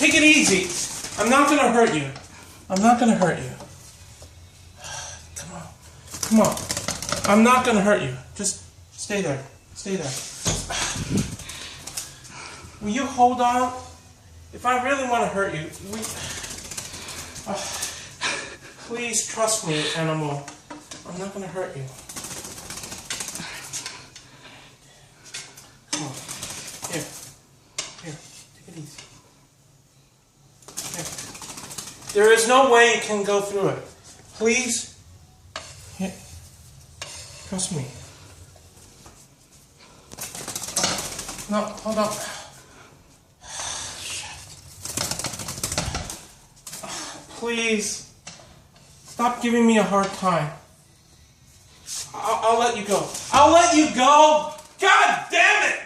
Take it easy. I'm not gonna hurt you. I'm not gonna hurt you. Come on. Come on. I'm not gonna hurt you. Just stay there. Stay there. Will you hold on? If I really want to hurt you, please trust me, animal. I'm not gonna hurt you. Come on. Here. Here. Take it easy. Here. There is no way you can go through it. Please. Here. Trust me. No, hold on. Please. Stop giving me a hard time. I'll let you go. I'll let you go! God damn it!